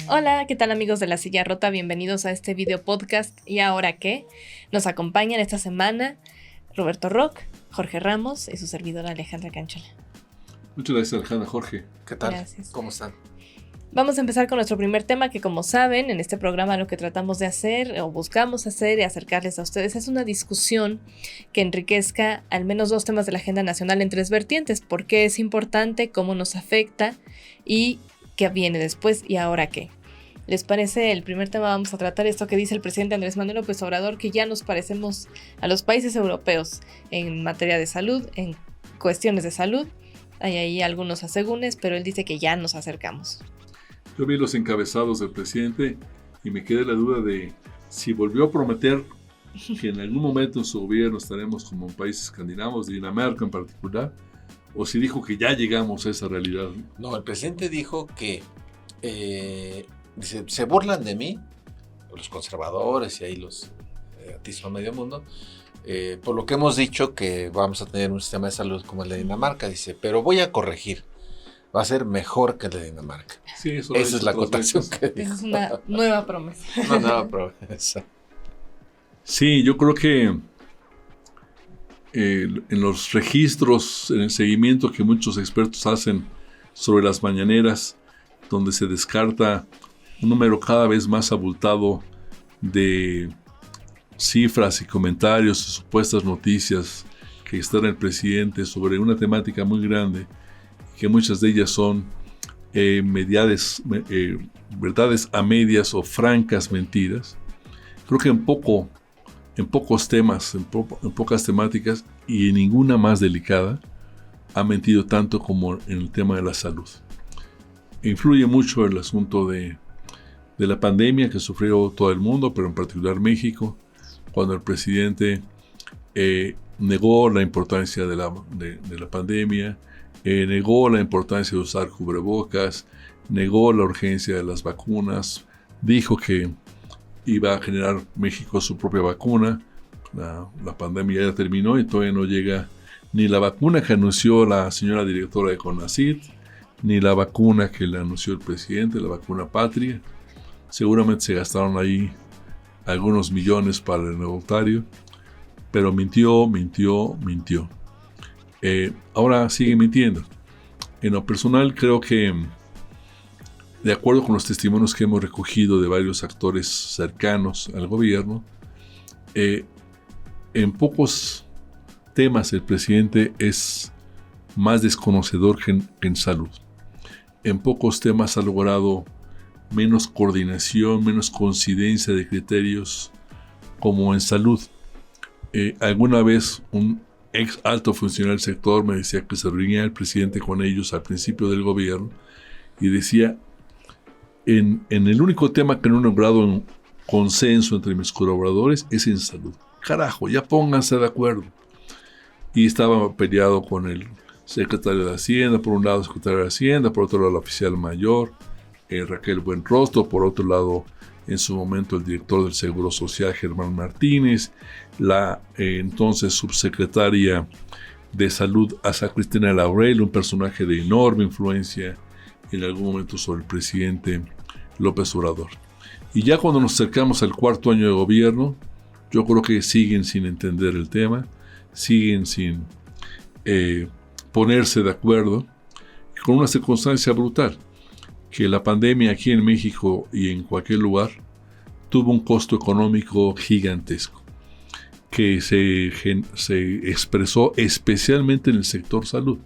Hola, ¿qué tal amigos de La Silla Rota? Bienvenidos a este video podcast. ¿Y ahora qué? Nos acompañan esta semana Roberto Rock, Jorge Ramos y su servidora Alejandra Canchola. Muchas gracias, Alejandra. Jorge, ¿qué tal? Gracias. ¿Cómo están? Vamos a empezar con nuestro primer tema que, como saben, en este programa lo que tratamos de hacer o buscamos hacer y acercarles a ustedes es una discusión que enriquezca al menos dos temas de la agenda nacional en tres vertientes: por qué es importante, cómo nos afecta y qué viene después y ahora qué. ¿Les parece? El primer tema vamos a tratar esto que dice el presidente Andrés Manuel López Obrador, que ya nos parecemos a los países europeos en materia de salud, en cuestiones de salud. Hay ahí algunos asegúnes, pero él dice que ya nos acercamos. Yo vi los encabezados del presidente y me quedé la duda de si volvió a prometer que en algún momento en su gobierno estaremos como países escandinavos, Dinamarca en particular, o si dijo que ya llegamos a esa realidad. No, el presidente dijo que dice, se burlan de mí, los conservadores y ahí los atisban medio mundo, por lo que hemos dicho que vamos a tener un sistema de salud como el de Dinamarca, dice, pero voy a corregir, va a ser mejor que el de Dinamarca. Sí, esa es la acotación que dijo. Esa es una nueva promesa. Una nueva promesa. Sí, yo creo que en los registros, en el seguimiento que muchos expertos hacen sobre las mañaneras, donde se descarta un número cada vez más abultado de cifras y comentarios y supuestas noticias que está en el presidente sobre una temática muy grande, que muchas de ellas son verdades a medias o francas mentiras. Creo que en pocos temas, en pocas temáticas y en ninguna más delicada, ha mentido tanto como en el tema de la salud. Influye mucho el asunto de la pandemia que sufrió todo el mundo, pero en particular México, cuando el presidente negó la importancia de la pandemia, negó la importancia de usar cubrebocas, negó la urgencia de las vacunas, dijo que iba a generar México su propia vacuna. La pandemia ya terminó y todavía no llega ni la vacuna que anunció la señora directora de CONACYT, ni la vacuna que le anunció el presidente, la vacuna patria. Seguramente se gastaron ahí algunos millones para el voluntario, pero mintió. Ahora sigue mintiendo. En lo personal creo que, de acuerdo con los testimonios que hemos recogido de varios actores cercanos al gobierno, en pocos temas el presidente es más desconocedor que en salud. En pocos temas ha logrado menos coordinación, menos coincidencia de criterios como en salud. Alguna vez un ex alto funcionario del sector me decía que se reunía el presidente con ellos al principio del gobierno y decía, en el único tema que no he logrado un consenso entre mis colaboradores es en salud. Carajo, ya pónganse de acuerdo. Y estaba peleado con el secretario de Hacienda, por un lado el secretario de Hacienda, por otro lado el oficial mayor, Raquel Buenrostro, por otro lado en su momento el director del Seguro Social, Germán Martínez, la entonces subsecretaria de Salud, Asa Cristina Laurel, un personaje de enorme influencia en algún momento sobre el presidente López Obrador. Y ya cuando nos acercamos al cuarto año de gobierno, yo creo que siguen sin entender el tema, siguen sin ponerse de acuerdo, con una circunstancia brutal, que la pandemia aquí en México y en cualquier lugar tuvo un costo económico gigantesco, que se expresó especialmente en el sector salud.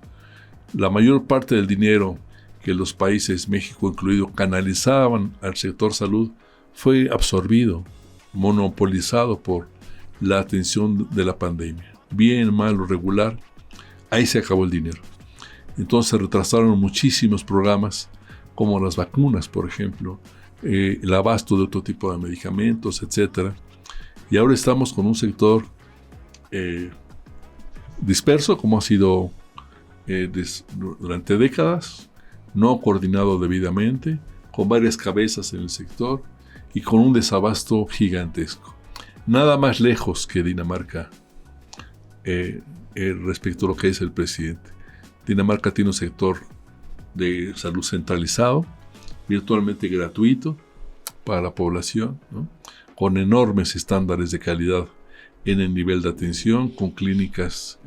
La mayor parte del dinero que los países, México incluido, canalizaban al sector salud fue absorbido, monopolizado por la atención de la pandemia. Bien, mal o regular, ahí se acabó el dinero. Entonces se retrasaron muchísimos programas, como las vacunas, por ejemplo, el abasto de otro tipo de medicamentos, etc. Y ahora estamos con un sector disperso, como ha sido durante décadas, no coordinado debidamente, con varias cabezas en el sector y con un desabasto gigantesco. Nada más lejos que Dinamarca respecto a lo que es el presidente. Dinamarca tiene un sector de salud centralizado, virtualmente gratuito para la población, ¿no? Con enormes estándares de calidad en el nivel de atención, con clínicas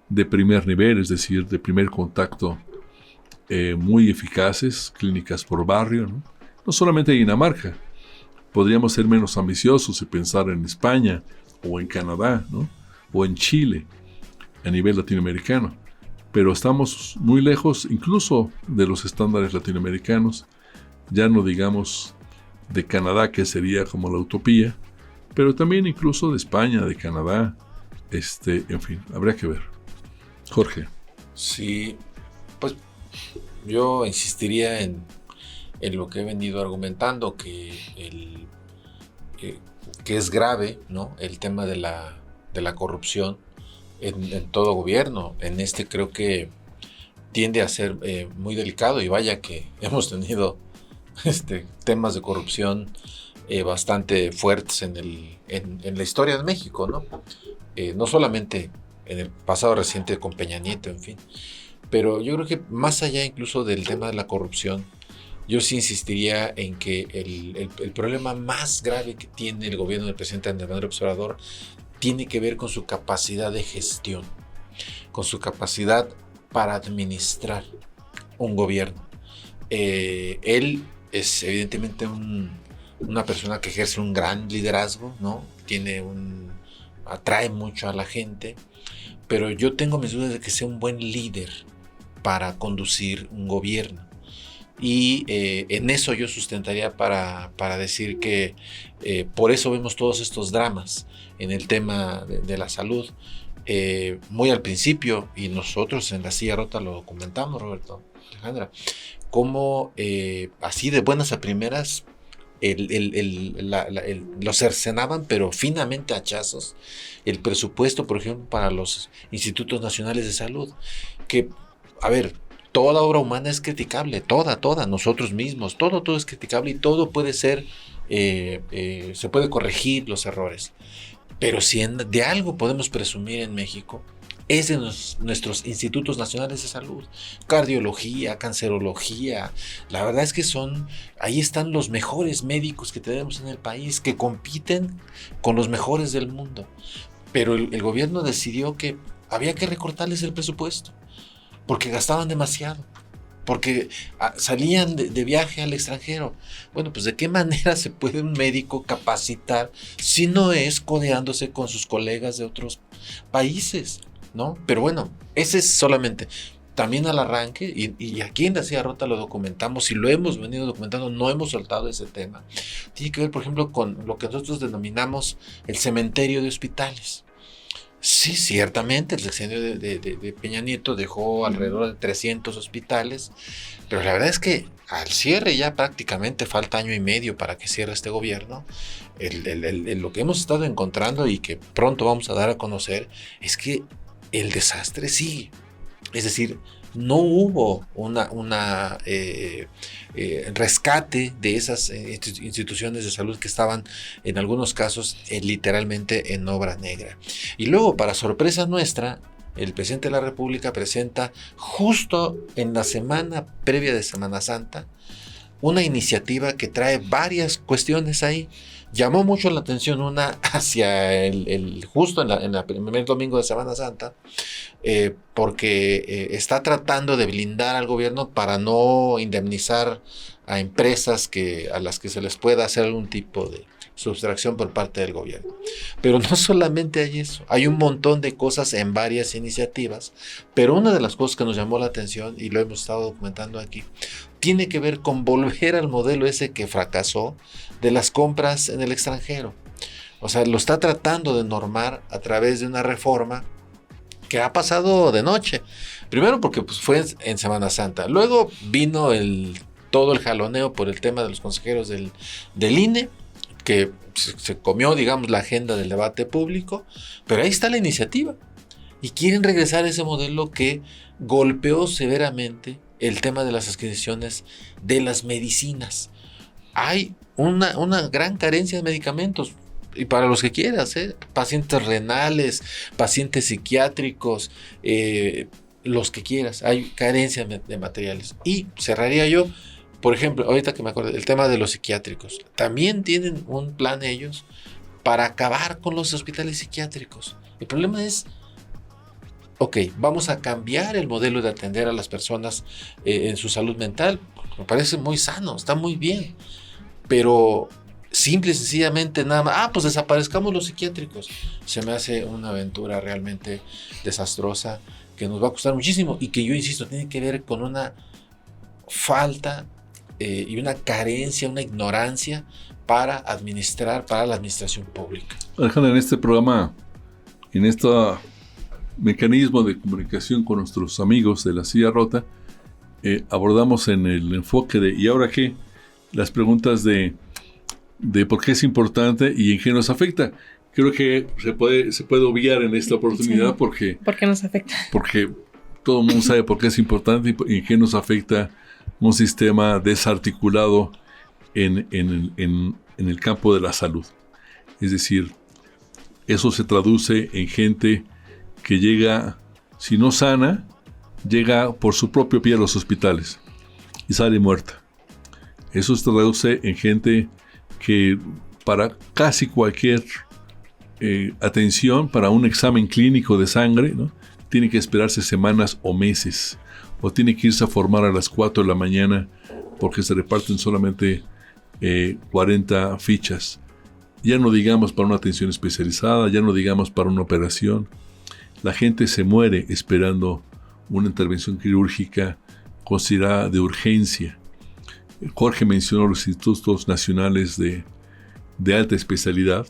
de primer nivel, es decir, de primer contacto, muy eficaces, clínicas por barrio, ¿no? No solamente en Dinamarca, podríamos ser menos ambiciosos y pensar en España o en Canadá, ¿no? O en Chile, a nivel latinoamericano, pero estamos muy lejos incluso de los estándares latinoamericanos, ya no digamos de Canadá, que sería como la utopía, pero también incluso de España, de Canadá, en fin, habría que ver. Jorge. Sí, pues yo insistiría en lo que he venido argumentando, que es grave, ¿no? El tema de la corrupción en todo gobierno. En creo que tiende a ser muy delicado, y vaya que hemos tenido temas de corrupción bastante fuertes en la historia de México, ¿no? No solamente en el pasado reciente con Peña Nieto, en fin, pero yo creo que más allá incluso del tema de la corrupción, yo sí insistiría en que el problema más grave que tiene el gobierno del presidente Andrés Manuel López Obrador tiene que ver con su capacidad de gestión, con su capacidad para administrar un gobierno. Él es evidentemente una persona que ejerce un gran liderazgo, ¿no? Atrae mucho a la gente, pero yo tengo mis dudas de que sea un buen líder para conducir un gobierno. Y en eso yo sustentaría para decir que por eso vemos todos estos dramas en el tema de la salud. Muy al principio, y nosotros en La Silla Rota lo documentamos, Roberto, Alejandra, cómo así de buenas a primeras lo cercenaban, pero finamente a hachazos, el presupuesto, por ejemplo, para los institutos nacionales de salud, que, a ver, toda obra humana es criticable, toda, nosotros mismos, todo es criticable, y todo puede ser, se puede corregir los errores. Pero si de algo podemos presumir en México, es de nuestros institutos nacionales de salud, cardiología, cancerología. La verdad es que ahí están los mejores médicos que tenemos en el país, que compiten con los mejores del mundo. Pero el gobierno decidió que había que recortarles el presupuesto, porque gastaban demasiado, porque salían de viaje al extranjero. Bueno, pues ¿de qué manera se puede un médico capacitar si no es codeándose con sus colegas de otros países, ¿no? Pero bueno, ese es solamente también al arranque, y aquí en La Silla Rota lo documentamos y lo hemos venido documentando, no hemos soltado ese tema. Tiene que ver, por ejemplo, con lo que nosotros denominamos el cementerio de hospitales. Sí, ciertamente el sexenio de Peña Nieto dejó alrededor de 300 hospitales, pero la verdad es que al cierre ya prácticamente falta año y medio para que cierre este gobierno. Lo que hemos estado encontrando y que pronto vamos a dar a conocer es que el desastre sigue. Es decir, no hubo una rescate de esas instituciones de salud que estaban en algunos casos literalmente en obra negra. Y luego, para sorpresa nuestra, el presidente de la República presenta justo en la semana previa de Semana Santa una iniciativa que trae varias cuestiones ahí. Llamó mucho la atención una hacia justo en el primer domingo de Semana Santa, porque está tratando de blindar al gobierno para no indemnizar a empresas a las que se les pueda hacer algún tipo de sustracción por parte del gobierno. Pero no solamente hay eso, hay un montón de cosas en varias iniciativas, pero una de las cosas que nos llamó la atención, y lo hemos estado documentando aquí, tiene que ver con volver al modelo ese que fracasó de las compras en el extranjero. O sea, lo está tratando de normar a través de una reforma que ha pasado de noche. Primero porque pues, fue en Semana Santa. Luego vino todo el jaloneo por el tema de los consejeros del INE, que se comió, digamos, la agenda del debate público, pero ahí está la iniciativa. Y quieren regresar a ese modelo que golpeó severamente el tema de las adquisiciones de las medicinas. Hay una gran carencia de medicamentos, y para los que quieras, pacientes renales, pacientes psiquiátricos, los que quieras, hay carencia de materiales. Y cerraría yo Por ejemplo, ahorita que me acuerdo, el tema de los psiquiátricos. También tienen un plan ellos para acabar con los hospitales psiquiátricos. El problema es, ok, vamos a cambiar el modelo de atender a las personas en su salud mental. Me parece muy sano, está muy bien. Pero simple y sencillamente nada más, pues desaparezcamos los psiquiátricos. Se me hace una aventura realmente desastrosa que nos va a costar muchísimo y que yo insisto, tiene que ver con una falta y una carencia, una ignorancia para la administración pública. Alejandra, en este programa, en este mecanismo de comunicación con nuestros amigos de la silla rota, abordamos en el enfoque de ¿y ahora qué? Las preguntas de por qué es importante y en qué nos afecta. Creo que se puede obviar en esta oportunidad porque... ¿Por qué nos afecta? Porque todo el mundo sabe por qué es importante y en qué nos afecta un sistema desarticulado en el campo de la salud. Es decir, eso se traduce en gente que llega, si no sana, llega por su propio pie a los hospitales y sale muerta. Eso se traduce en gente que para casi cualquier atención, para un examen clínico de sangre, ¿no?, tiene que esperarse semanas o meses, o tiene que irse a formar a las 4 de la mañana porque se reparten solamente 40 fichas. Ya no digamos para una atención especializada, ya no digamos para una operación. La gente se muere esperando una intervención quirúrgica considerada de urgencia. Jorge mencionó los institutos nacionales de alta especialidad,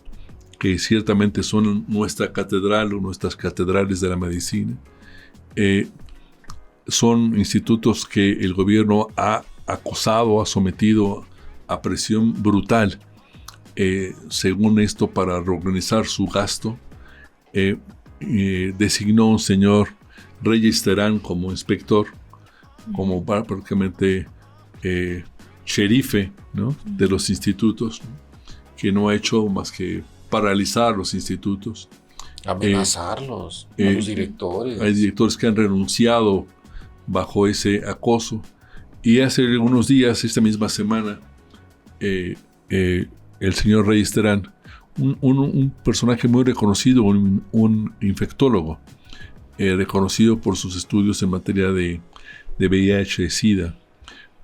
que ciertamente son nuestra catedral o nuestras catedrales de la medicina. Son institutos que el gobierno ha acosado, ha sometido a presión brutal, según esto, para reorganizar su gasto. Designó un señor Reyes Terán como inspector, como prácticamente sherife, ¿no?, de los institutos, que no ha hecho más que paralizar los institutos. Amenazarlos, a los directores. Hay directores que han renunciado bajo ese acoso. Y hace algunos días, esta misma semana, el señor Reyes Terán, un personaje muy reconocido, un infectólogo, reconocido por sus estudios en materia de VIH-Sida,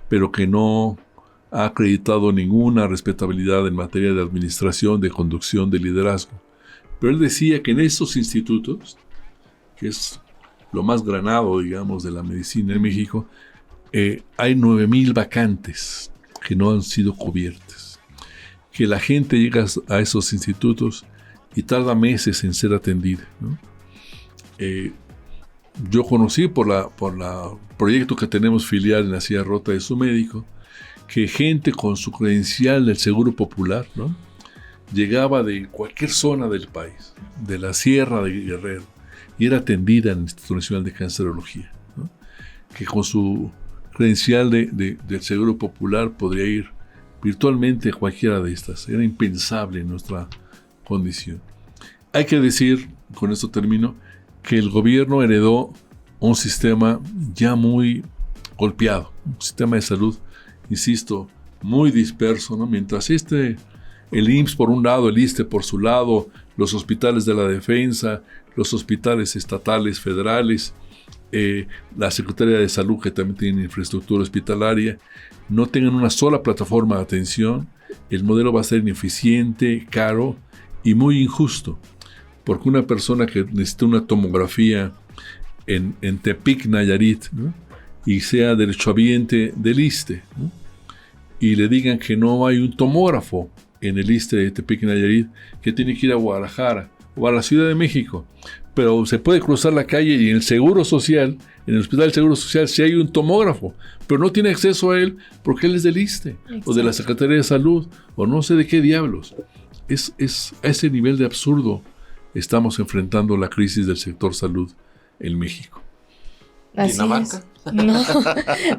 pero que no ha acreditado ninguna respetabilidad en materia de administración, de conducción, de liderazgo. Pero él decía que en estos institutos, que es lo más granado, digamos, de la medicina en México, hay 9,000 vacantes que no han sido cubiertas. Que la gente llega a esos institutos y tarda meses en ser atendida, ¿no? Yo conocí por la proyecto que tenemos filial en la silla rota de su médico, que gente con su credencial del Seguro Popular, ¿no?, llegaba de cualquier zona del país, de la Sierra de Guerrero, y era atendida en el Instituto Nacional de Cancerología, ¿no?, que con su credencial del Seguro Popular podría ir virtualmente a cualquiera de estas. Era impensable en nuestra condición. Hay que decir, con esto termino, que el gobierno heredó un sistema ya muy golpeado, un sistema de salud, insisto, muy disperso, ¿no? Mientras el IMSS por un lado, el ISSSTE por su lado, los hospitales de la defensa, los hospitales estatales, federales, la Secretaría de Salud, que también tiene infraestructura hospitalaria, no tengan una sola plataforma de atención, el modelo va a ser ineficiente, caro y muy injusto, porque una persona que necesita una tomografía en Tepic, Nayarit, ¿no?, y sea derechohabiente del ISSSTE, ¿no?, y le digan que no hay un tomógrafo en el ISSSTE de Tepic, Nayarit, que tiene que ir a Guadalajara o a la Ciudad de México, pero se puede cruzar la calle y en el Seguro Social, en el Hospital del Seguro Social, sí hay un tomógrafo, pero no tiene acceso a él porque él es del ISSSTE. Exacto. O de la Secretaría de Salud, o no sé de qué diablos. Es a ese nivel de absurdo estamos enfrentando la crisis del sector salud en México. Así ¿Dinamarca? Es. No,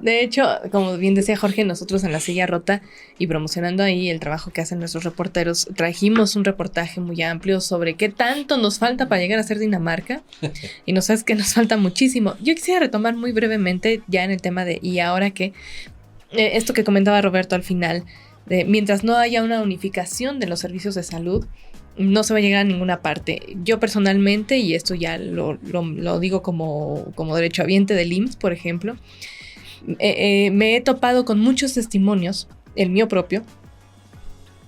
de hecho, como bien decía Jorge, nosotros en la silla rota y promocionando ahí el trabajo que hacen nuestros reporteros, trajimos un reportaje muy amplio sobre qué tanto nos falta para llegar a ser Dinamarca, y no sabes que nos falta muchísimo. Yo quisiera retomar muy brevemente ya en el tema de ¿y ahora qué? esto que comentaba Roberto al final, mientras no haya una unificación de los servicios de salud, no se va a llegar a ninguna parte. Yo personalmente, y esto ya lo digo como derechohabiente del IMSS, por ejemplo, me he topado con muchos testimonios, el mío propio,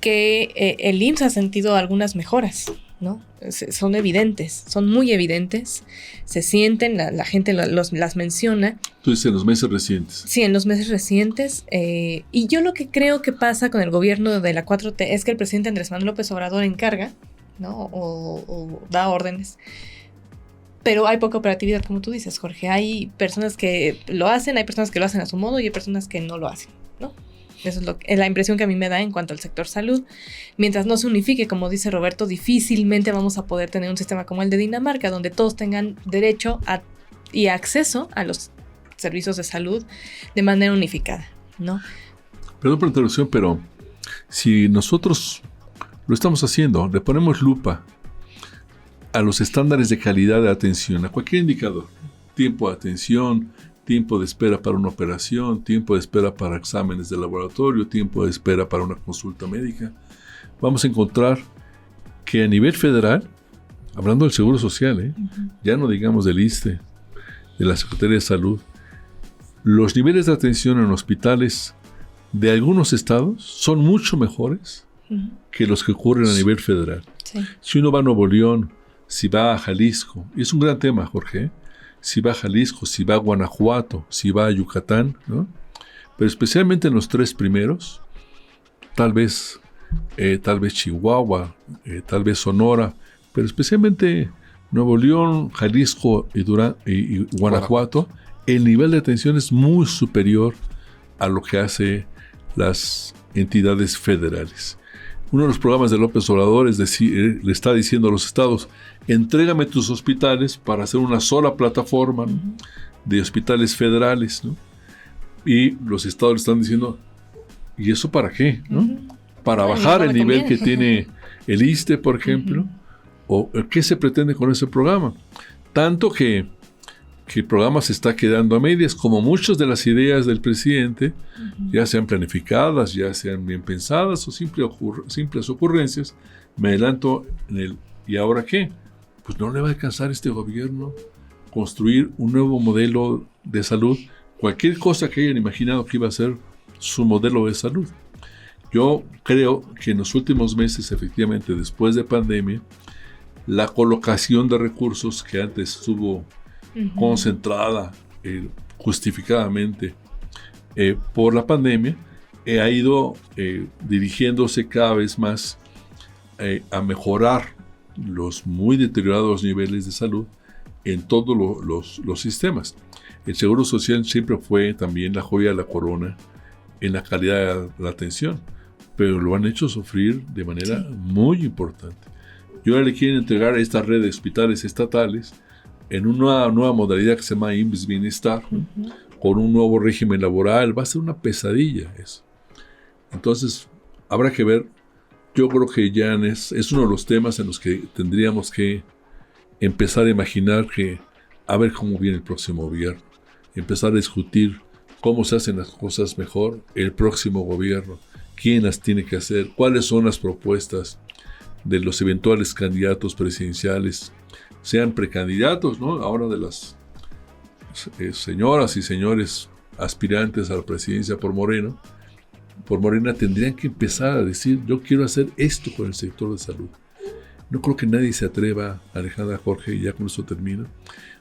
que el IMSS ha sentido algunas mejoras, ¿no? Son evidentes, son muy evidentes, se sienten, la gente las menciona. Tú dices en los meses recientes. Sí, en los meses recientes. Y yo lo que creo que pasa con el gobierno de la 4T es que el presidente Andrés Manuel López Obrador encarga, ¿no? O da órdenes. Pero hay poca operatividad, como tú dices, Jorge. Hay personas que lo hacen, hay personas que lo hacen a su modo y hay personas que no lo hacen, ¿no? Eso es la impresión que a mí me da en cuanto al sector salud. Mientras no se unifique, como dice Roberto, difícilmente vamos a poder tener un sistema como el de Dinamarca, donde todos tengan derecho y acceso a los servicios de salud de manera unificada, ¿no? Perdón por la interrupción, pero si nosotros lo estamos haciendo, le ponemos lupa a los estándares de calidad de atención, a cualquier indicador, tiempo de atención, tiempo de espera para una operación, tiempo de espera para exámenes de laboratorio, tiempo de espera para una consulta médica, vamos a encontrar que a nivel federal, hablando del Seguro Social, ya no digamos del ISSSTE, de la Secretaría de Salud, los niveles de atención en hospitales de algunos estados son mucho mejores que los que ocurren a nivel federal. Sí. Si uno va a Nuevo León, si va a Jalisco, y es un gran tema, Jorge, si va a Jalisco, si va a Guanajuato, si va a Yucatán, ¿no? Pero especialmente en los tres primeros, tal vez Chihuahua, tal vez Sonora, pero especialmente Nuevo León, Jalisco y Guanajuato, el nivel de atención es muy superior a lo que hace las entidades federales. Uno de los programas de López Obrador le está diciendo a los estados, entrégame tus hospitales para hacer una sola plataforma, ¿no?, de hospitales federales, ¿no? Y los estados le están diciendo, ¿y eso para qué? ¿No? Para bajar el nivel que tiene el ISSSTE, por ejemplo, o ¿qué se pretende con ese programa? Tanto que el programa se está quedando a medias, como muchas de las ideas del presidente, ya sean planificadas, ya sean bien pensadas o simples ocurrencias. Me adelanto en el ¿y ahora qué? Pues no le va a alcanzar a este gobierno construir un nuevo modelo de salud, cualquier cosa que hayan imaginado que iba a ser su modelo de salud. Yo creo que en los últimos meses, efectivamente, después de pandemia, la colocación de recursos que antes estuvo concentrada justificadamente por la pandemia, ha ido dirigiéndose cada vez más a mejorar los muy deteriorados niveles de salud en todos los sistemas. El Seguro Social siempre fue también la joya de la corona en la calidad de la atención, pero lo han hecho sufrir de manera muy importante. Y ahora le quieren entregar esta red de hospitales estatales en una nueva modalidad que se llama IMSS Bienestar, con un nuevo régimen laboral. Va a ser una pesadilla eso. Entonces, habrá que ver. Yo creo que ya es uno de los temas en los que tendríamos que empezar a imaginar a ver cómo viene el próximo gobierno. Empezar a discutir cómo se hacen las cosas mejor el próximo gobierno. ¿Quién las tiene que hacer? ¿Cuáles son las propuestas de los eventuales candidatos presidenciales? Sean precandidatos, ¿no? Ahora de las señoras y señores aspirantes a la presidencia por Morena tendrían que empezar a decir, yo quiero hacer esto con el sector de salud. No creo que nadie se atreva, Alejandra, Jorge, y ya con eso termino,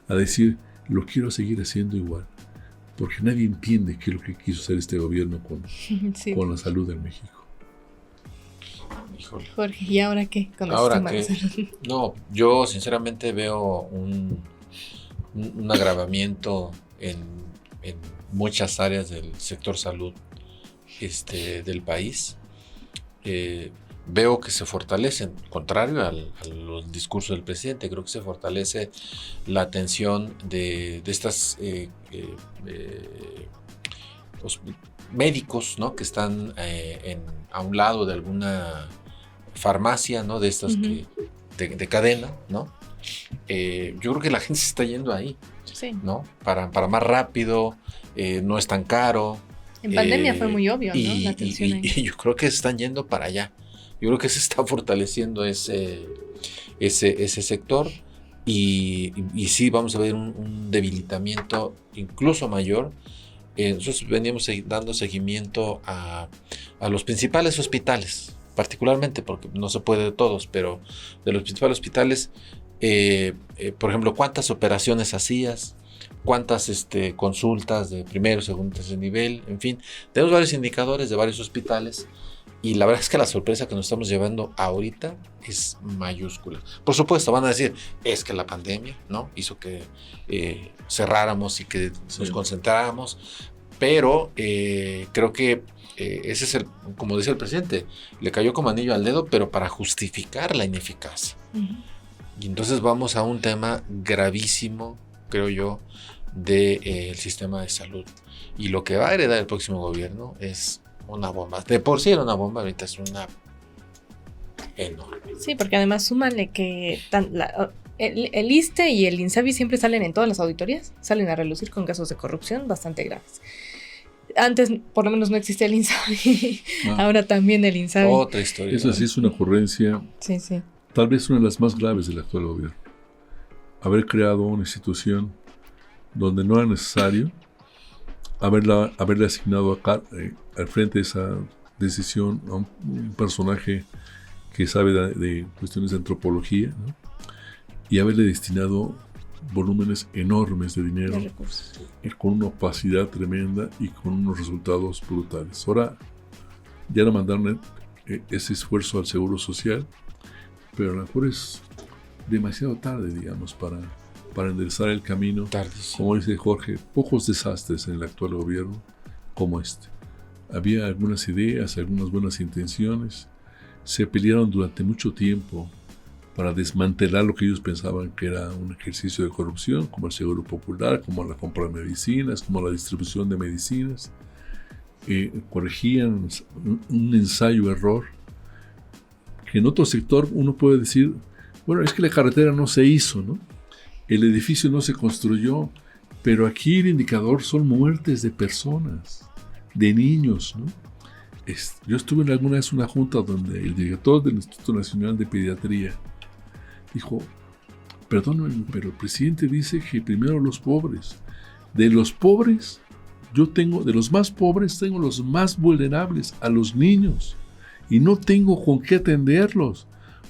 a decir, lo quiero seguir haciendo igual, porque nadie entiende qué es lo que quiso hacer este gobierno con la salud en México. Híjole. Jorge, ¿y ahora qué? ¿Ahora qué? No, yo sinceramente veo un agravamiento en muchas áreas del sector salud del país. Veo que se fortalecen, contrario al discurso del presidente, creo que se fortalece la atención de estas médicos, ¿no?, que están a un lado de alguna farmacia, ¿no?, de estas de cadena, ¿no? Yo creo que la gente se está yendo ahí, ¿no? Para más rápido, no es tan caro, En pandemia fue muy obvio, ¿no? La atención ahí. Y yo creo que se están yendo para allá. Yo creo que se está fortaleciendo ese sector y sí vamos a ver un debilitamiento incluso mayor. Nosotros veníamos dando seguimiento a los principales hospitales, particularmente porque no se puede de todos, pero de los principales hospitales, por ejemplo, ¿cuántas operaciones hacías? ¿Cuántas consultas de primero, segundo, tercer nivel? En fin, tenemos varios indicadores de varios hospitales y la verdad es que la sorpresa que nos estamos llevando ahorita es mayúscula. Por supuesto, van a decir, es que la pandemia, ¿no? Hizo que cerráramos y que nos concentráramos, pero creo que ese es como dice el presidente, le cayó como anillo al dedo, pero para justificar la ineficacia. Uh-huh. Y entonces vamos a un tema gravísimo, creo yo, del sistema de salud. Y lo que va a heredar el próximo gobierno es una bomba. De por sí era una bomba, ahorita es una enorme. Sí, porque además súmale que el ISSSTE y el INSABI siempre salen en todas las auditorías, salen a relucir con casos de corrupción bastante graves. Antes, por lo menos, no existía el INSABI, ahora también el INSABI. Otra historia. Esa sí es una ocurrencia, sí. Tal vez una de las más graves del actual gobierno. Haber creado una institución donde no era necesario haberle asignado al frente de esa decisión a un personaje que sabe de cuestiones de antropología, ¿no? Y haberle destinado volúmenes enormes de dinero, con una opacidad tremenda y con unos resultados brutales. Ahora ya le mandaron ese esfuerzo al Seguro Social, pero a lo mejor es demasiado tarde, digamos, para enderezar el camino. Tardísimo. Como dice Jorge, pocos desastres en el actual gobierno como este. Había algunas ideas, algunas buenas intenciones. Se pelearon durante mucho tiempo para desmantelar lo que ellos pensaban que era un ejercicio de corrupción, como el Seguro Popular, como la compra de medicinas, como la distribución de medicinas. Corregían un ensayo-error que en otro sector uno puede decir, bueno, es que la carretera no se hizo, ¿no? El edificio no se construyó, pero aquí el indicador son muertes de personas, de niños, ¿no? Yo estuve en alguna vez en una junta donde el director del Instituto Nacional de Pediatría dijo, perdónenme, pero el presidente dice que primero los pobres. De los pobres, de los más pobres, tengo los más vulnerables, a los niños, y no tengo con qué atenderlos.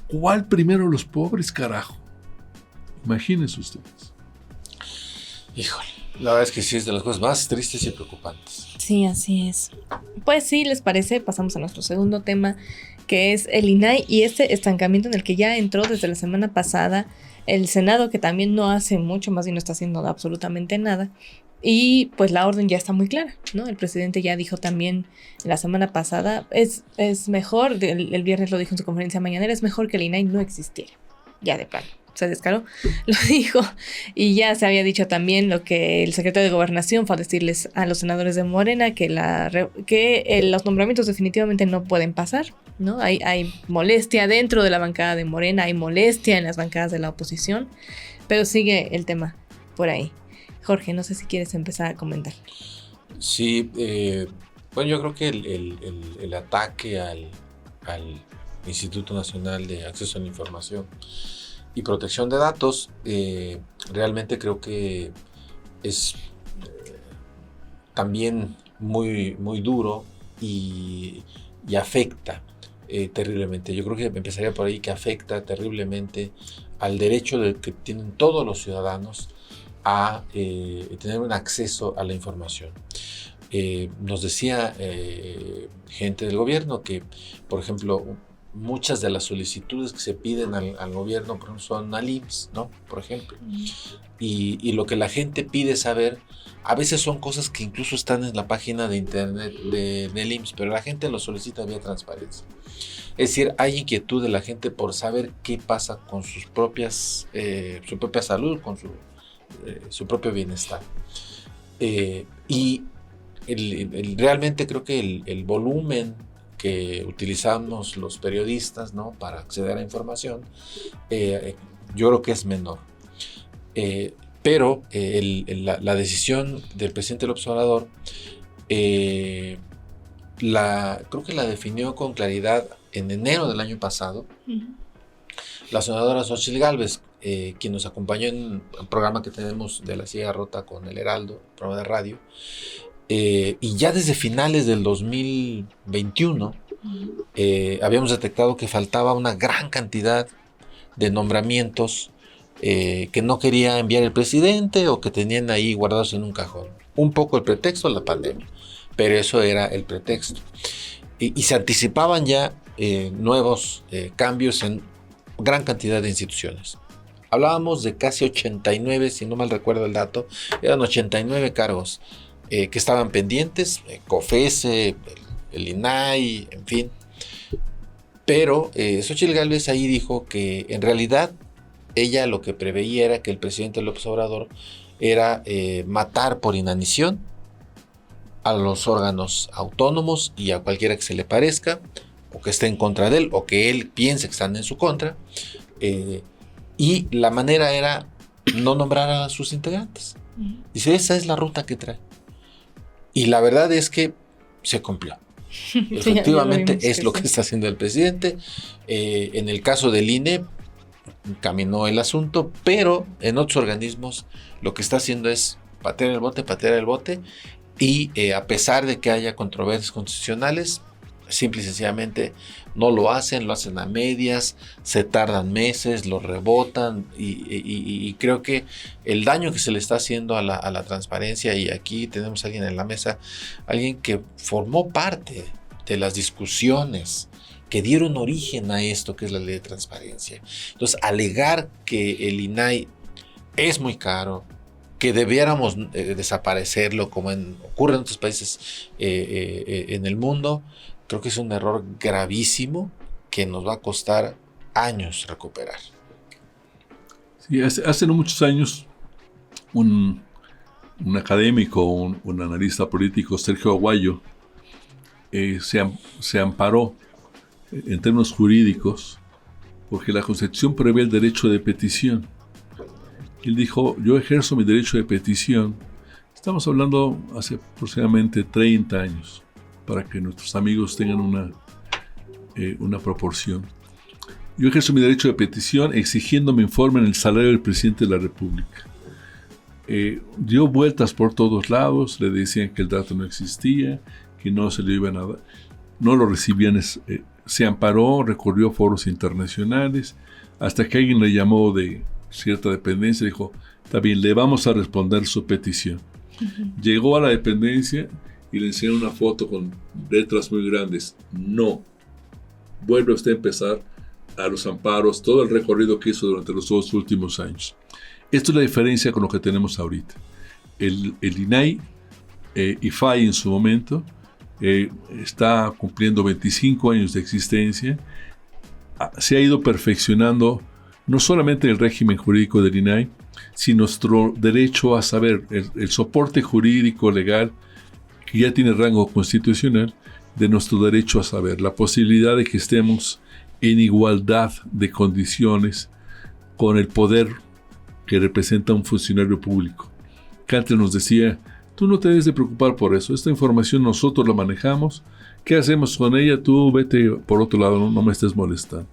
¿Cuál primero los pobres, carajo? Imagínense ustedes. Híjole, la verdad es que sí es de las cosas más tristes y preocupantes. Sí, así es. Pues sí, ¿les parece? Pasamos a nuestro segundo tema, que es el INAI y este estancamiento en el que ya entró desde la semana pasada el Senado, que también no hace mucho, más bien no está haciendo absolutamente nada. Y pues la orden ya está muy clara, ¿no? El presidente ya dijo también la semana pasada, es mejor, el viernes lo dijo en su conferencia mañanera, es mejor que el INAI no existiera. Ya de plano. Se descaró, lo dijo, y ya se había dicho también lo que el secretario de Gobernación fue a decirles a los senadores de Morena, que los nombramientos definitivamente no pueden pasar, ¿no? Hay molestia dentro de la bancada de Morena, hay molestia en las bancadas de la oposición, pero sigue el tema por ahí. Jorge, no sé si quieres empezar a comentar. Sí, bueno, yo creo que el ataque al Instituto Nacional de Acceso a la Información y Protección de Datos, realmente creo que es también muy, muy duro y afecta terriblemente. Yo creo que empezaría por ahí, que afecta terriblemente al derecho que tienen todos los ciudadanos a tener un acceso a la información. Nos decía gente del gobierno que, por ejemplo, muchas de las solicitudes que se piden al gobierno son al IMSS, ¿no? Por ejemplo. Y lo que la gente pide saber, a veces son cosas que incluso están en la página de internet del IMSS, pero la gente lo solicita vía transparencia. Es decir, hay inquietud de la gente por saber qué pasa con su propia salud, con su propio bienestar. Y realmente creo que el volumen que utilizamos los periodistas, ¿no?, para acceder a la información, yo creo que es menor. Pero la decisión del presidente López Obrador creo que la definió con claridad en enero del año pasado, la senadora Xóchitl Gálvez, quien nos acompañó en un programa que tenemos de La Silla Rota con El Heraldo, programa de radio, y ya desde finales del 2021 habíamos detectado que faltaba una gran cantidad de nombramientos que no quería enviar el presidente o que tenían ahí guardados en un cajón. Un poco el pretexto de la pandemia, pero eso era el pretexto. Y se anticipaban ya nuevos cambios en gran cantidad de instituciones. Hablábamos de casi 89, si no mal recuerdo el dato, eran 89 cargos que estaban pendientes, COFESE, el INAI, en fin. Pero Xóchitl Gálvez ahí dijo que en realidad ella lo que preveía era que el presidente López Obrador era matar por inanición a los órganos autónomos y a cualquiera que se le parezca, o que esté en contra de él, o que él piense que están en su contra, y la manera era no nombrar a sus integrantes. Dice, esa es la ruta que trae. Y la verdad es que se cumplió. Efectivamente es lo que está haciendo el presidente. En el caso del INE, caminó el asunto, pero en otros organismos lo que está haciendo es patear el bote, y a pesar de que haya controversias constitucionales, simple y sencillamente no lo hacen a medias, se tardan meses, lo rebotan, y creo que el daño que se le está haciendo a la transparencia, y aquí tenemos a alguien en la mesa, alguien que formó parte de las discusiones que dieron origen a esto que es la ley de transparencia. Entonces, alegar que el INAI es muy caro, que debiéramos desaparecerlo como ocurre en otros países en el mundo, creo que es un error gravísimo que nos va a costar años recuperar. Sí, hace no muchos años un académico, un analista político, Sergio Aguayo, se amparó en términos jurídicos porque la Constitución prevé el derecho de petición. Él dijo, yo ejerzo mi derecho de petición. Estamos hablando hace aproximadamente 30 años, para que nuestros amigos tengan una proporción. Yo ejerzo mi derecho de petición exigiendo me informen el salario del presidente de la República. Dio vueltas por todos lados, le decían que el dato no existía, que no se le iban a dar, no lo recibían, se amparó, recurrió a foros internacionales, hasta que alguien le llamó de cierta dependencia y dijo, está bien, le vamos a responder su petición. Llegó a la dependencia y le enseñó una foto con letras muy grandes. No. Vuelve usted a empezar a los amparos, todo el recorrido que hizo durante los 2 últimos años. Esto es la diferencia con lo que tenemos ahorita. El INAI, IFAI en su momento, está cumpliendo 25 años de existencia. Se ha ido perfeccionando no solamente el régimen jurídico del INAI, sino nuestro derecho a saber, el soporte jurídico legal que ya tiene rango constitucional de nuestro derecho a saber, la posibilidad de que estemos en igualdad de condiciones con el poder que representa un funcionario público. Kant nos decía, tú no te debes de preocupar por eso, esta información nosotros la manejamos, ¿qué hacemos con ella? Tú vete por otro lado, no me estés molestando.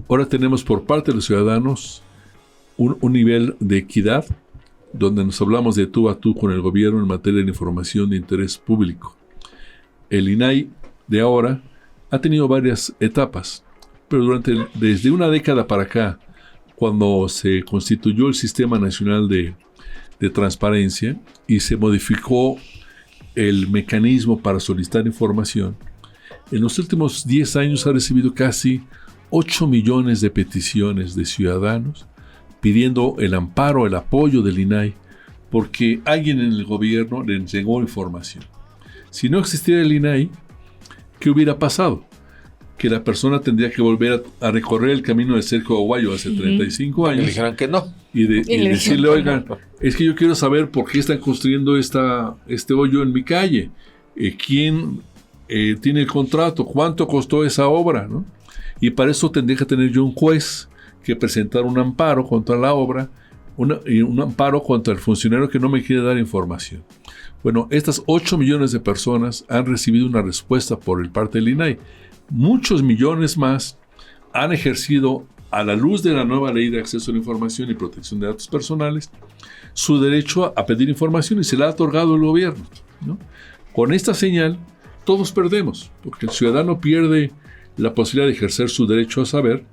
Ahora tenemos por parte de los ciudadanos un nivel de equidad donde nos hablamos de tú a tú con el gobierno en materia de información de interés público. El INAI de ahora ha tenido varias etapas, pero desde una década para acá, cuando se constituyó el Sistema Nacional de Transparencia y se modificó el mecanismo para solicitar información, en los últimos 10 años ha recibido casi 8 millones de peticiones de ciudadanos pidiendo el amparo, el apoyo del INAI, porque alguien en el gobierno le entregó información. Si no existiera el INAI, ¿qué hubiera pasado? Que la persona tendría que volver a recorrer el camino de Sergio Aguayo hace 35 años. Y le dijeron que no. Y decirle, oigan, es que yo quiero saber por qué están construyendo este hoyo en mi calle. ¿Quién tiene el contrato? ¿Cuánto costó esa obra? ¿No? Y para eso tendría que tener yo un juez que presentar un amparo contra la obra un amparo contra el funcionario que no me quiere dar información. Bueno, estas 8 millones de personas han recibido una respuesta por parte del INAI. Muchos millones más han ejercido, a la luz de la nueva ley de acceso a la información y protección de datos personales, su derecho a pedir información y se la ha otorgado el gobierno, ¿no? Con esta señal, todos perdemos, porque el ciudadano pierde la posibilidad de ejercer su derecho a saber,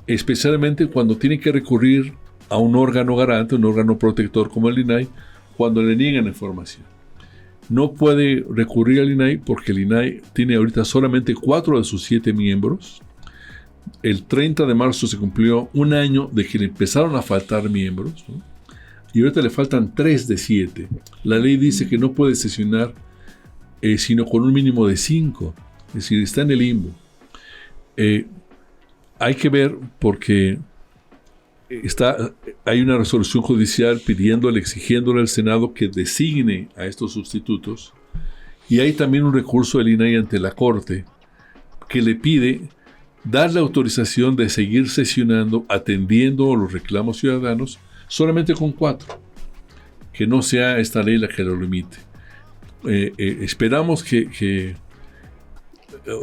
especialmente cuando tiene que recurrir a un órgano garante, un órgano protector como el INAI, cuando le niegan información. No puede recurrir al INAI porque el INAI tiene ahorita solamente 4 de sus 7 miembros. El 30 de marzo se cumplió un año de que le empezaron a faltar miembros, ¿no? Y ahorita le faltan 3 de 7. La ley dice que no puede sesionar sino con un mínimo de 5. Es decir, está en el limbo. Hay que ver porque hay una resolución judicial exigiéndole al Senado que designe a estos sustitutos, y hay también un recurso del INAI ante la Corte que le pide dar la autorización de seguir sesionando, atendiendo los reclamos ciudadanos, solamente con 4, que no sea esta ley la que lo limite. Esperamos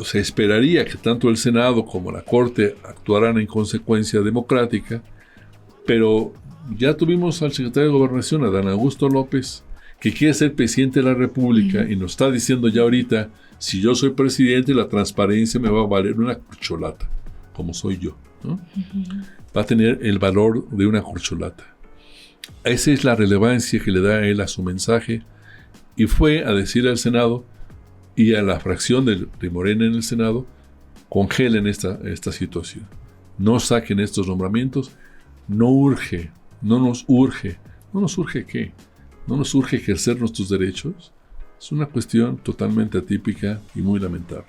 se esperaría que tanto el Senado como la Corte actuaran en consecuencia democrática, pero ya tuvimos al secretario de Gobernación, Adán Augusto López, que quiere ser presidente de la República y nos está diciendo ya ahorita, si yo soy presidente, la transparencia me va a valer una corcholata, como soy yo, ¿no? Va a tener el valor de una corcholata. Esa es la relevancia que le da él a su mensaje, y fue a decirle al Senado y a la fracción de Morena en el Senado: congelen esta situación, no saquen estos nombramientos, no nos urge ¿qué? ¿No nos urge ejercer nuestros derechos? Es una cuestión totalmente atípica y muy lamentable.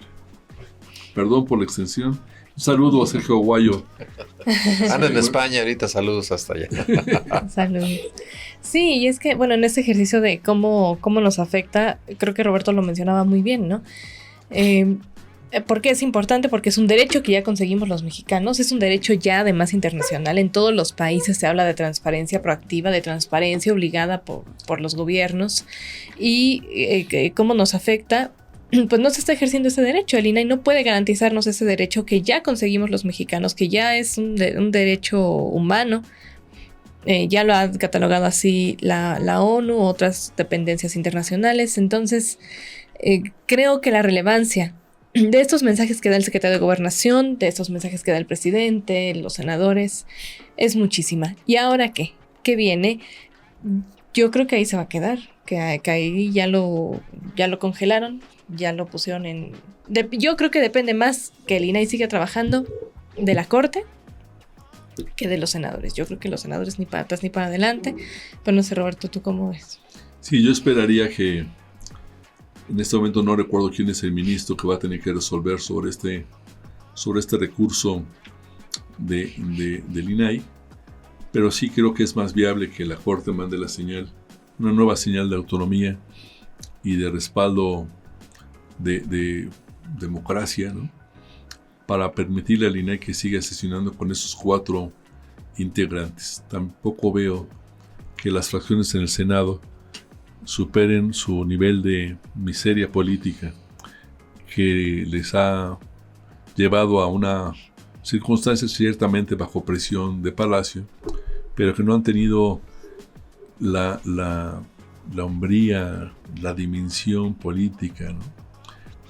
Perdón por la extensión. Un saludo a Sergio Aguayo. Anda en España ahorita, saludos hasta allá. Saludos. Sí, y es que, bueno, en este ejercicio de cómo nos afecta, creo que Roberto lo mencionaba muy bien, ¿no? ¿Por qué es importante? Porque es un derecho que ya conseguimos los mexicanos, es un derecho ya además internacional. En todos los países se habla de transparencia proactiva, de transparencia obligada por los gobiernos. Y ¿cómo nos afecta? Pues no se está ejerciendo ese derecho. El INAI no puede garantizarnos ese derecho que ya conseguimos los mexicanos, que ya es un derecho humano. Ya lo ha catalogado así la ONU, otras dependencias internacionales. Entonces, creo que la relevancia de estos mensajes que da el secretario de Gobernación, de estos mensajes que da el presidente, los senadores, es muchísima. ¿Y ahora qué? ¿Qué viene? Yo creo que ahí se va a quedar, que ahí ya lo congelaron, ya lo pusieron yo creo que depende más que el INAI siga trabajando de la Corte que de los senadores. Yo creo que los senadores ni para atrás ni para adelante, pero no sé, Roberto, ¿tú cómo ves? Sí, yo esperaría que, en este momento no recuerdo quién es el ministro que va a tener que resolver sobre este recurso del INAI, pero sí creo que es más viable que la Corte mande una nueva señal de autonomía y de respaldo de democracia, ¿no? Para permitirle al INAI que siga sesionando con esos 4 integrantes. Tampoco veo que las fracciones en el Senado superen su nivel de miseria política que les ha llevado a una circunstancia ciertamente bajo presión de Palacio, pero que no han tenido la hombría, la dimensión política, ¿no?,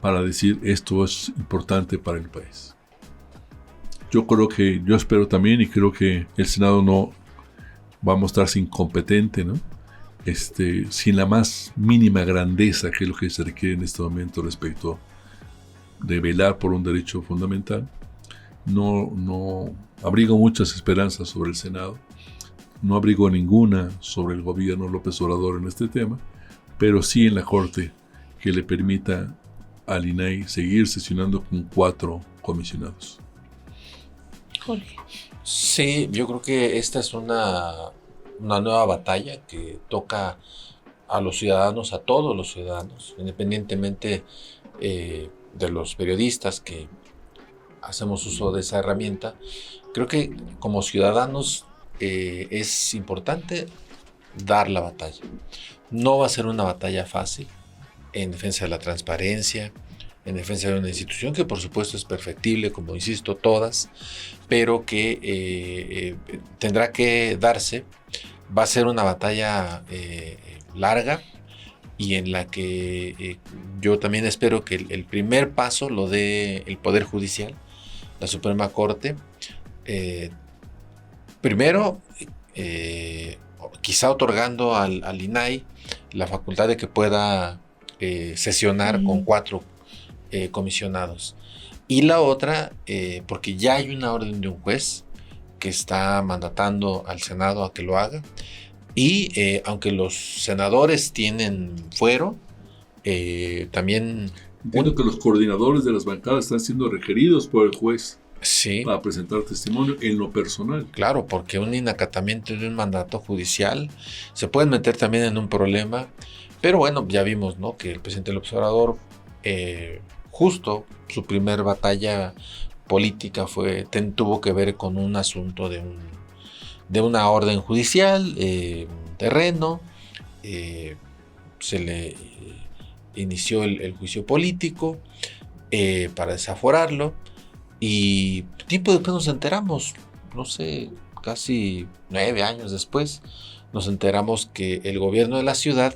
para decir esto es importante para el país. Yo espero también, y creo que el Senado no va a mostrarse incompetente, ¿no?, sin la más mínima grandeza, que es lo que se requiere en este momento respecto de velar por un derecho fundamental. No abrigo muchas esperanzas sobre el Senado, no abrigo ninguna sobre el gobierno López Obrador en este tema, pero sí en la Corte que le permita al INAI seguir sesionando con 4 comisionados. Jorge. Sí, yo creo que esta es una nueva batalla que toca a los ciudadanos, a todos los ciudadanos, independientemente de los periodistas que hacemos uso de esa herramienta. Creo que como ciudadanos es importante dar la batalla. No va a ser una batalla fácil en defensa de la transparencia, en defensa de una institución que por supuesto es perfectible, como insisto, todas, pero que tendrá que darse. Va a ser una batalla larga y en la que yo también espero que el primer paso lo dé el Poder Judicial, la Suprema Corte. Primero, quizá otorgando al INAI la facultad de que pueda sesionar con 4 comisionados. Y la otra, porque ya hay una orden de un juez que está mandatando al Senado a que lo haga. Y aunque los senadores tienen fuero, también... Entiendo que los coordinadores de las bancadas están siendo requeridos por el juez, sí, para presentar testimonio en lo personal. Claro, porque un inacatamiento de un mandato judicial se pueden meter también en un problema. Pero bueno, ya vimos, ¿no?, que el presidente López Obrador, justo su primer batalla política tuvo que ver con un asunto de una orden judicial, un terreno. Se le inició el juicio político para desaforarlo. Y tiempo después nos enteramos, no sé, casi 9 años después, nos enteramos que el gobierno de la ciudad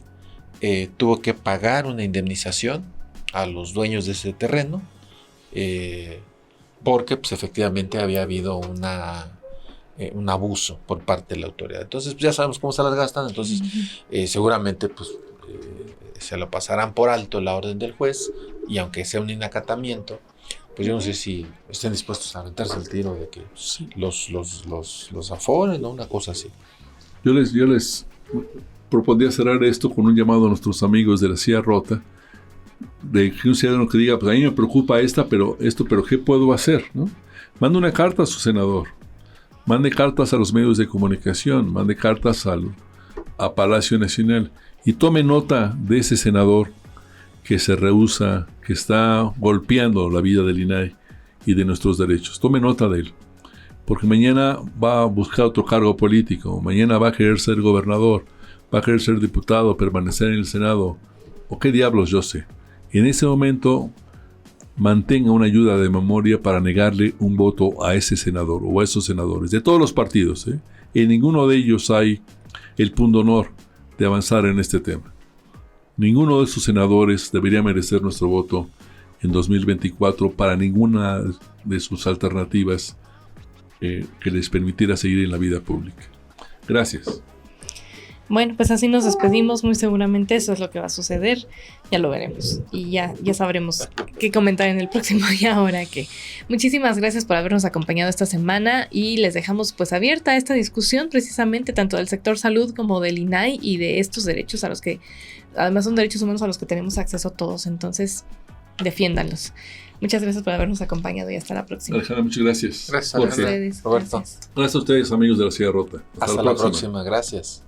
tuvo que pagar una indemnización a los dueños de ese terreno, porque pues, efectivamente había habido un abuso por parte de la autoridad. Entonces pues, ya sabemos cómo se las gastan, entonces seguramente pues, se lo pasarán por alto la orden del juez, y aunque sea un inacatamiento, pues yo no sé si estén dispuestos a aventarse el tiro de que los aforen, ¿no? Una cosa así. Yo les propondría cerrar esto con un llamado a nuestros amigos de la Silla Rota, de que un ciudadano que diga, pues a mí me preocupa pero ¿qué puedo hacer?, ¿no? Mande una carta a su senador, mande cartas a los medios de comunicación, mande cartas a Palacio Nacional y tome nota de ese senador que se rehúsa, que está golpeando la vida del INAI y de nuestros derechos. Tome nota de él, porque mañana va a buscar otro cargo político, mañana va a querer ser gobernador, va a querer ser diputado, permanecer en el Senado, o qué diablos yo sé. En ese momento, mantenga una ayuda de memoria para negarle un voto a ese senador o a esos senadores, de todos los partidos. En ninguno de ellos hay el punto honor de avanzar en este tema. Ninguno de esos senadores debería merecer nuestro voto en 2024 para ninguna de sus alternativas que les permitiera seguir en la vida pública. Gracias. Bueno, pues así nos despedimos. Muy seguramente eso es lo que va a suceder. Ya lo veremos. Y ya sabremos qué comentar en el próximo día. Ahora que muchísimas gracias por habernos acompañado esta semana. Y les dejamos pues abierta esta discusión precisamente tanto del sector salud como del INAI y de estos derechos a los que además son derechos humanos a los que tenemos acceso todos. Entonces, defiéndanlos. Muchas gracias por habernos acompañado y hasta la próxima. Alejandra, muchas gracias. Gracias, a ustedes. Roberto. Gracias. Gracias a ustedes, amigos de la Silla Rota. Hasta la próxima. Gracias.